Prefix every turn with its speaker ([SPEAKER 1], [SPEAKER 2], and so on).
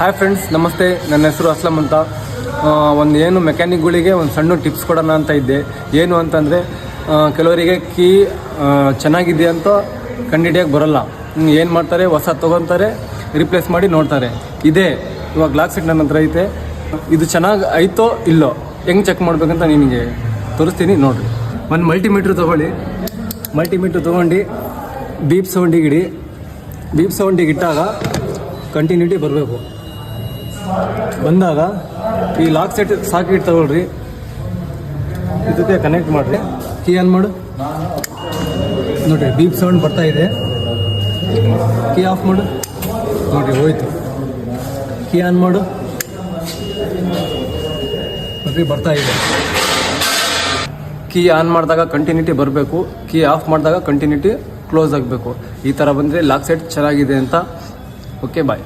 [SPEAKER 1] Hi friends, ನಮಸ್ತೆ. ನನ್ನ ಹೆಸರು ಅಸ್ಲಂ ಅಂತ. ಏನು ಮೆಕ್ಯಾನಿಕ್ಗಳಿಗೆ ಒಂದು ಸಣ್ಣ ಟಿಪ್ಸ್ ಕೊಡೋಣ ಅಂತ ಇದ್ದೆ. ಏನು ಅಂತಂದರೆ, ಕೆಲವರಿಗೆ ಕೀ ಚೆನ್ನಾಗಿದೆ ಅಂತ ಕಂಡಿಡಿಯೋಕ್ಕೆ ಬರೋಲ್ಲ. ಏನು ಮಾಡ್ತಾರೆ, ಹೊಸ ತೊಗೊತಾರೆ, ರಿಪ್ಲೇಸ್ ಮಾಡಿ ನೋಡ್ತಾರೆ. ಇವಾಗ ಲಾಕ್ ಸೆಟ್ ನನ್ನ ಹತ್ರ ಐತೆ. ಇದು ಚೆನ್ನಾಗಿ ಐತೋ ಇಲ್ಲೋ ಹೆಂಗೆ ಚೆಕ್ ಮಾಡಬೇಕಂತ ನಿಮಗೆ ತೋರಿಸ್ತೀನಿ, ನೋಡಿರಿ. ಒಂದು ಮಲ್ಟಿಮೀಟ್ರ್ ತೊಗೊಳ್ಳಿ. ಮಲ್ಟಿಮೀಟ್ರ್ ತೊಗೊಂಡು ಬೀಪ್ ಸೌಂಡಿಗೆ ಇಡಿ. ಬೀಪ್ ಸೌಂಡಿಗೆ ಇಟ್ಟಾಗ ಕಂಟಿನ್ಯೂಟಿ ಬರಬೇಕು. ಬಂದಾಗ ಈ ಲಾಕ್ ಸೆಟ್ ಸಾಕೆಟ್ ತಗೊಳ್ರಿ, ಇದಕ್ಕೆ ಕನೆಕ್ಟ್ ಮಾಡಿರಿ. ಕೀ ಆನ್ ಮಾಡು. ನೋಡಿರಿ, ಬೀಪ್ ಸೌಂಡ್ ಬರ್ತಾ ಇದೆ. ಕೀ ಆಫ್ ಮಾಡು. ನೋಡಿರಿ, ಹೋಯ್ತು. ಕೀ ಆನ್ ಮಾಡು. ನೋಡಿರಿ, ಬರ್ತಾ ಇದೆ. ಕೀ ಆನ್ ಮಾಡಿದಾಗ ಕಂಟಿನ್ಯೂಟಿ ಬರಬೇಕು. ಕೀ ಆಫ್ ಮಾಡಿದಾಗ ಕಂಟಿನ್ಯೂಟಿ ಕ್ಲೋಸ್ ಆಗಬೇಕು. ಈ ಥರ ಬಂದರೆ ಲಾಕ್ ಸೆಟ್ ಚೆನ್ನಾಗಿದೆ ಅಂತ. ಓಕೆ, ಬಾಯ್.